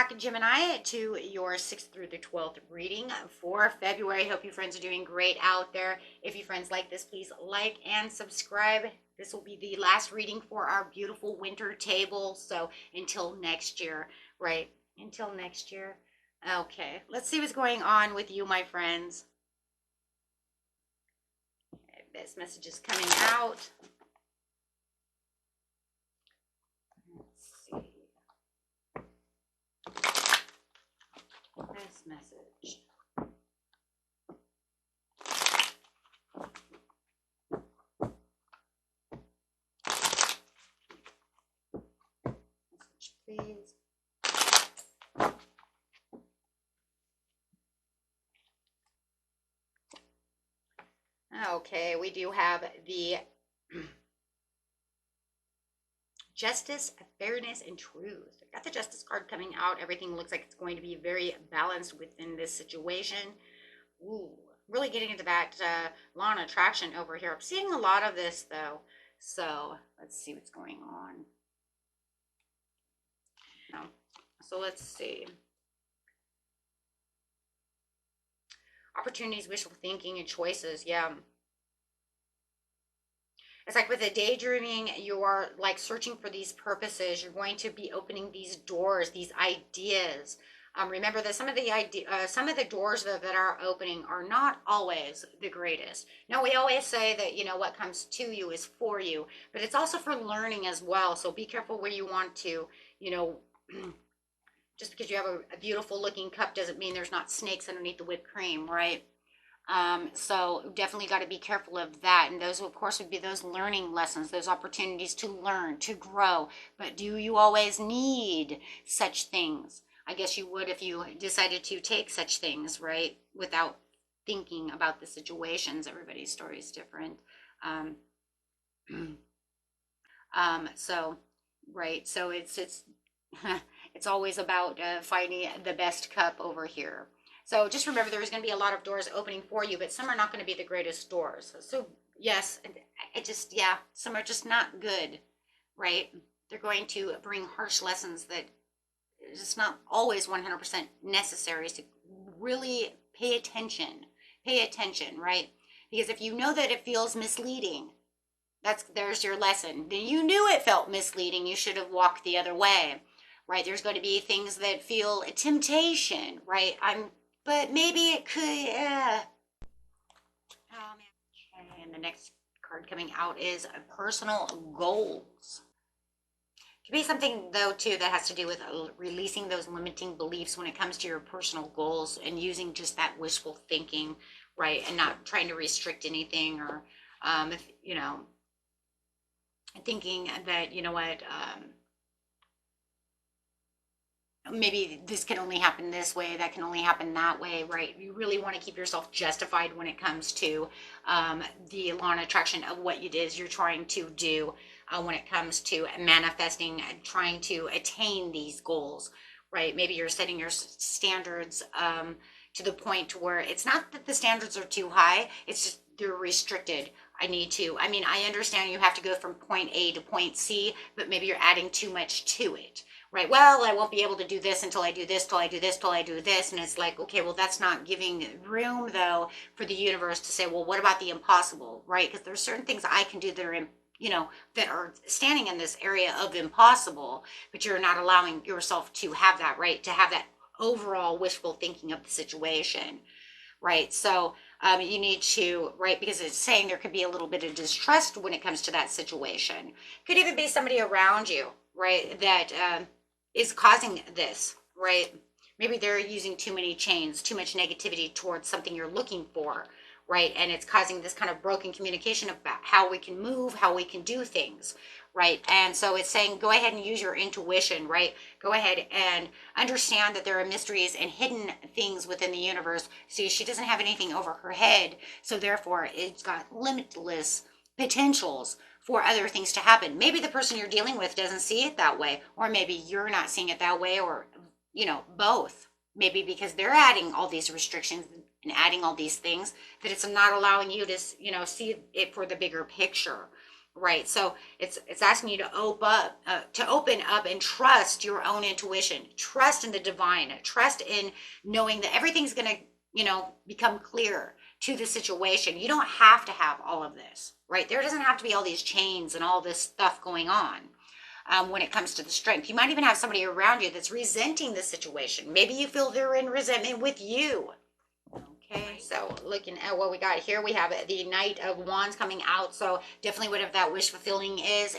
back, Gemini, to your 6th through the 12th reading for February. Hope you friends are doing great out there. If you friends like this, please like and subscribe. This will be the last reading for our beautiful winter table. So until next year, right? Until next year. Okay, let's see what's going on with you, my friends. This message is coming out. This message. Message, please. Okay, we do have the justice, fairness, and truth. I've got the justice card coming out. Everything looks like it's going to be very balanced within this situation. Ooh, really getting into that law of attraction over here. I'm seeing a lot of this though. So let's see what's going on. So let's see. Opportunities, wishful thinking, and choices. Yeah. It's like with the daydreaming, you are like searching for these purposes. You're going to be opening these doors, these ideas. Remember that some of the doors that are opening are not always the greatest. Now, we always say that, you know, what comes to you is for you, but it's also for learning as well. So be careful where you want to, you know, just because you have a beautiful looking cup doesn't mean there's not snakes underneath the whipped cream, right? So definitely got to be careful of that. And those, of course, would be those learning lessons, those opportunities to learn, to grow. But do you always need such things? I guess you would if you decided to take such things, right? Without thinking about the situations. Everybody's story is different. So, right. So it's it's always about finding the best cup over here. So just remember, there's going to be a lot of doors opening for you, but some are not going to be the greatest doors. So yes, yeah, some are just not good, right? They're going to bring harsh lessons that it's not always 100% necessary. So really pay attention, right? Because if you know that it feels misleading, there's your lesson. Then you knew it felt misleading. You should have walked the other way, right? There's going to be things that feel a temptation, right? But maybe it could, oh man. Okay, and the next card coming out is personal goals. Could be something though too that has to do with releasing those limiting beliefs when it comes to your personal goals and using just that wishful thinking, right? And not trying to restrict anything or, if, you know, thinking that, you know what, maybe this can only happen this way, that can only happen that way, right? You really want to keep yourself justified when it comes to the law of attraction of what it is you're trying to do when it comes to manifesting and trying to attain these goals, right? Maybe you're setting your standards to the point where it's not that the standards are too high, it's just they're restricted. I understand you have to go from point A to point C, but maybe you're adding too much to it. Right. Well, I won't be able to do this until I do this, till I do this, till I do this. And it's like, okay, well, that's not giving room, though, for the universe to say, well, what about the impossible? Right. Because there's certain things I can do that are, that are standing in this area of impossible, but you're not allowing yourself to have that, right? To have that overall wishful thinking of the situation. Right. So you need to, right, because it's saying there could be a little bit of distrust when it comes to that situation. Could even be somebody around you, right, that is causing this, right? Maybe they're using too many chains, too much negativity towards something you're looking for, right? And it's causing this kind of broken communication about how we can move, how we can do things, right? And so it's saying, go ahead and use your intuition, right? Go ahead and understand that there are mysteries and hidden things within the universe. See, she doesn't have anything over her head, so therefore it's got limitless potentials for other things to happen. Maybe the person you're dealing with doesn't see it that way, or maybe you're not seeing it that way, or, both. Maybe because they're adding all these restrictions and adding all these things that it's not allowing you to, see it for the bigger picture, right? So it's asking you to open up and trust your own intuition, trust in the divine, trust in knowing that everything's going to, become clear to the situation. You don't have to have all of this, right? There doesn't have to be all these chains and all this stuff going on. When it comes to the strength, you might even have somebody around you that's resenting the situation. Maybe you feel they're in resentment with you. Okay, so looking at what we got here, we have the Knight of Wands coming out. So definitely whatever that wish fulfilling is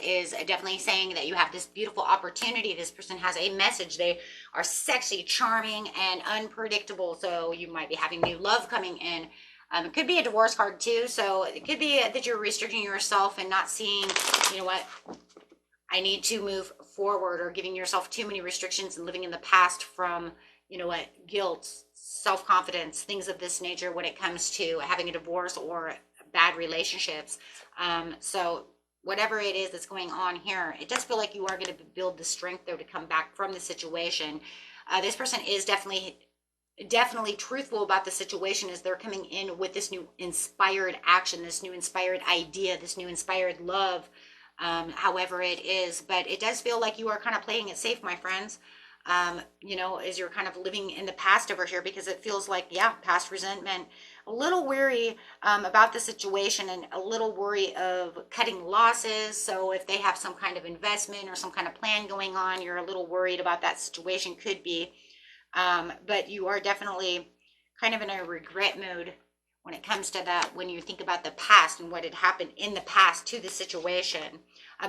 definitely saying that you have this beautiful opportunity. This person has a message. They are sexy, charming, and unpredictable. So you might be having new love coming in. It could be a divorce card too. So it could be that you're restricting yourself and not seeing, you know what, I need to move forward, or giving yourself too many restrictions and living in the past from, guilt, self-confidence, things of this nature when it comes to having a divorce or bad relationships. So whatever it is that's going on here, it does feel like you are going to build the strength though to come back from the situation. This person is definitely truthful about the situation as they're coming in with this new inspired action, this new inspired idea, this new inspired love, however it is. But it does feel like you are kind of playing it safe, my friends. As you're kind of living in the past over here, because it feels like, yeah, past resentment, a little weary about the situation, and a little worry of cutting losses. So if they have some kind of investment or some kind of plan going on, you're a little worried about that situation, could be. But you are definitely kind of in a regret mode when it comes to that, when you think about the past and what had happened in the past to the situation.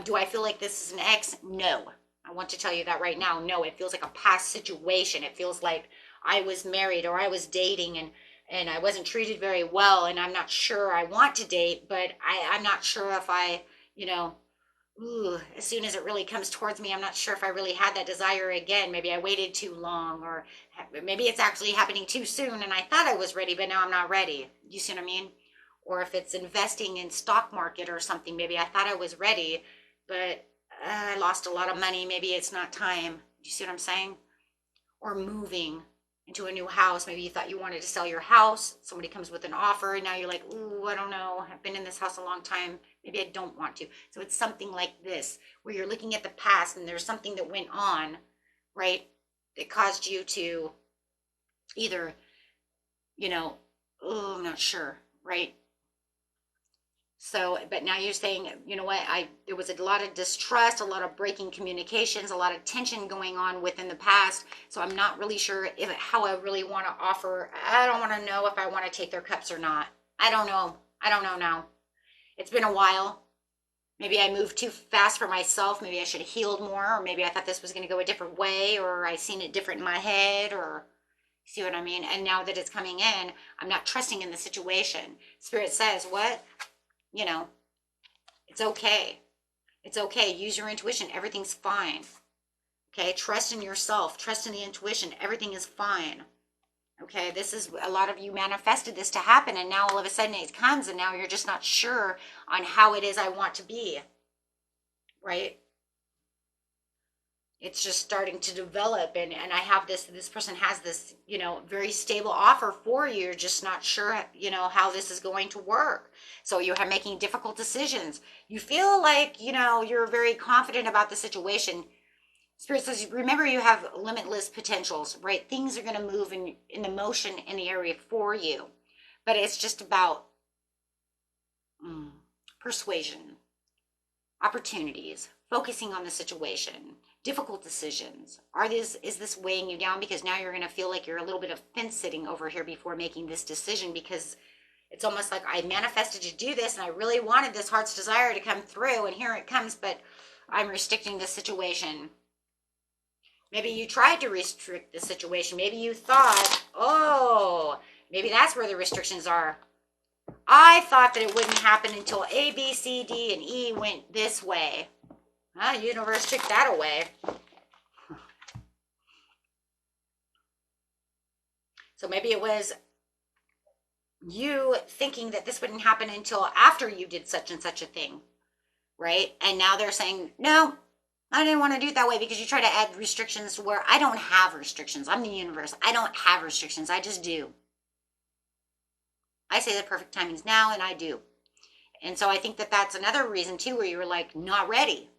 Do I feel like this is an ex? No. I want to tell you that right now. No, it feels like a past situation. It feels like I was married or I was dating, and I wasn't treated very well, and I'm not sure I want to date, but I'm not sure if I, as soon as it really comes towards me, I'm not sure if I really had that desire again. Maybe I waited too long, or maybe it's actually happening too soon and I thought I was ready, but now I'm not ready. You see what I mean? Or if it's investing in stock market or something, maybe I thought I was ready, but I lost a lot of money. Maybe it's not time. You see what I'm saying? Or moving into a new house. Maybe you thought you wanted to sell your house. Somebody comes with an offer, and now you're like, ooh, I don't know. I've been in this house a long time. Maybe I don't want to. So it's something like this, where you're looking at the past and there's something that went on, right, that caused you to either, oh, I'm not sure, right? So, but now you're saying, you know what, there was a lot of distrust, a lot of breaking communications, a lot of tension going on within the past. So I'm not really sure how I really want to offer. I don't want to know if I want to take their cups or not. I don't know. I don't know now. It's been a while. Maybe I moved too fast for myself. Maybe I should have healed more, or maybe I thought this was going to go a different way, or I seen it different in my head, or see what I mean? And now that it's coming in, I'm not trusting in the situation. Spirit says, what? It's okay. It's okay. Use your intuition. Everything's fine. Okay. Trust in yourself. Trust in the intuition. Everything is fine. Okay. This is, a lot of you manifested this to happen, and now all of a sudden it comes, and now you're just not sure on how it is I want to be. Right? It's just starting to develop, and I have this person has this, very stable offer for you. You're just not sure, how this is going to work. So you're making difficult decisions. You feel like, you're very confident about the situation. Spirit says, remember, you have limitless potentials, right? Things are going to move in the motion in the area for you, but it's just about persuasion, opportunities, focusing on the situation, difficult decisions. Is this weighing you down? Because now you're going to feel like you're a little bit of fence sitting over here before making this decision, because it's almost like I manifested to do this, and I really wanted this heart's desire to come through, and here it comes, but I'm restricting the situation. Maybe you tried to restrict the situation. Maybe you thought, oh, maybe that's where the restrictions are. I thought that it wouldn't happen until A, B, C, D, and E went this way. Universe took that away. So maybe it was you thinking that this wouldn't happen until after you did such and such a thing, right? And now they're saying, no, I didn't want to do it that way, because you try to add restrictions to where I don't have restrictions. I'm the universe. I don't have restrictions. I just do. I say the perfect timing is now, and I do. And so I think that that's another reason too, where you were like, not ready.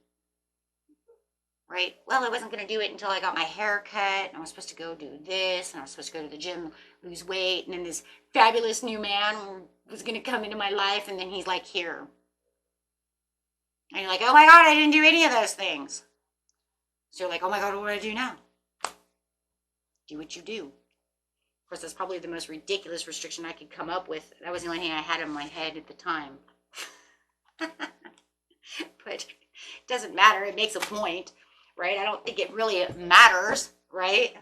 Right? Well, I wasn't going to do it until I got my hair cut. And I was supposed to go do this. And I was supposed to go to the gym, lose weight. And then this fabulous new man was going to come into my life. And then he's like, here. And you're like, oh my God, I didn't do any of those things. So you're like, oh my God, what do I do now? Do what you do. Of course, that's probably the most ridiculous restriction I could come up with. That was the only thing I had in my head at the time. But it doesn't matter. It makes a point. Right? I don't think it really matters, right?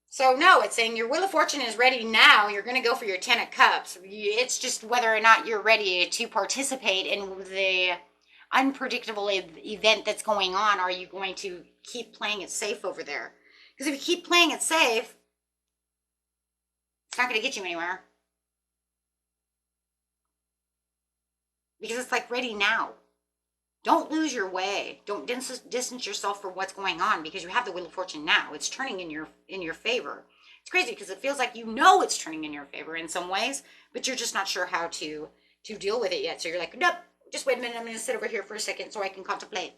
So no, it's saying your Wheel of Fortune is ready now. You're going to go for your 10 of Cups. It's just whether or not you're ready to participate in the unpredictable event that's going on. Are you going to keep playing it safe over there? Because if you keep playing it safe, it's not going to get you anywhere. Because it's like ready now. Don't lose your way. Don't distance yourself from what's going on, because you have the Wheel of Fortune now. It's turning in your favor. It's crazy because it feels like you know it's turning in your favor in some ways, but you're just not sure how to deal with it yet. So you're like, nope, just wait a minute. I'm going to sit over here for a second so I can contemplate.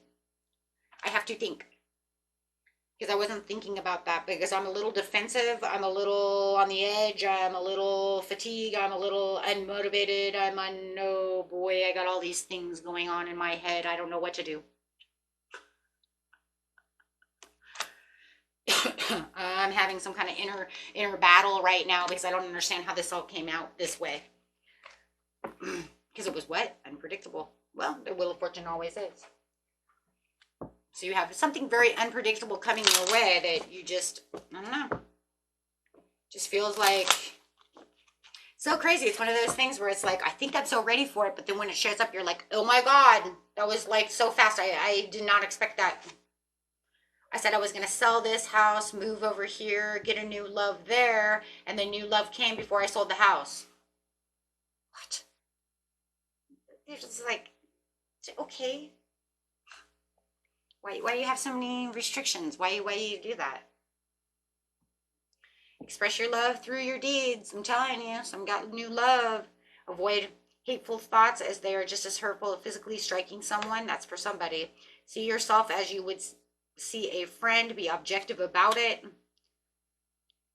I have to think. Because I wasn't thinking about that, because I'm a little defensive, I'm a little on the edge, I'm a little fatigued, I'm a little unmotivated, oh boy, I got all these things going on in my head, I don't know what to do. I'm having some kind of inner battle right now because I don't understand how this all came out this way. Because it was what? Unpredictable. Well, the Wheel of Fortune always is. So you have something very unpredictable coming your way that you just, I don't know, just feels like so crazy. It's one of those things where it's like, I think I'm so ready for it, but then when it shows up, you're like, oh my God, that was like so fast. I did not expect that. I said I was going to sell this house, move over here, get a new love there, and the new love came before I sold the house. What? It's just like, okay. Why do you have so many restrictions? Why do you do that? Express your love through your deeds. I'm telling you, some got new love. Avoid hateful thoughts, as they are just as hurtful as physically striking someone. That's for somebody. See yourself as you would see a friend. Be objective about it.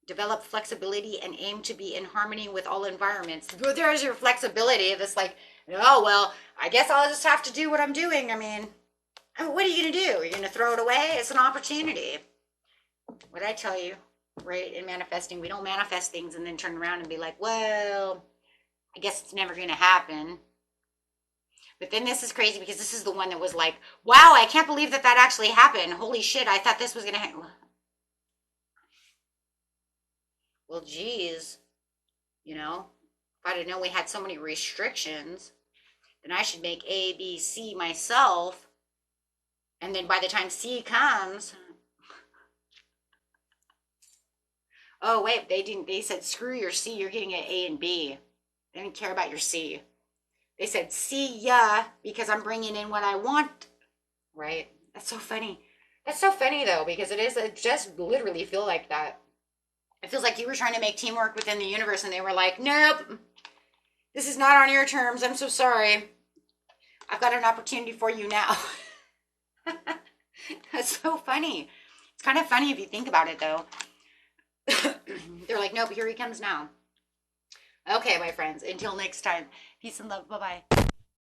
Develop flexibility and aim to be in harmony with all environments. There's your flexibility. It's like, oh, well, I guess I'll just have to do what I'm doing. I mean, what are you going to do? You're going to throw it away? It's an opportunity. What I tell you, right, in manifesting, we don't manifest things and then turn around and be like, well, I guess it's never going to happen. But then this is crazy, because this is the one that was like, wow, I can't believe that actually happened. Holy shit, I thought this was going to happen. Well, geez, you know, if I didn't know we had so many restrictions, then I should make A, B, C myself. And then by the time C comes, oh wait, they said screw your C, you're getting an A and B. They didn't care about your C. They said see ya, because I'm bringing in what I want, right? That's so funny. That's so funny though, because it just literally feel like that. It feels like you were trying to make teamwork within the universe and they were like, nope, this is not on your terms. I'm so sorry. I've got an opportunity for you now. That's so funny. It's kind of funny if you think about it, though. They're like, nope, here he comes now. Okay, my friends, until next time. Peace and love. Bye-bye.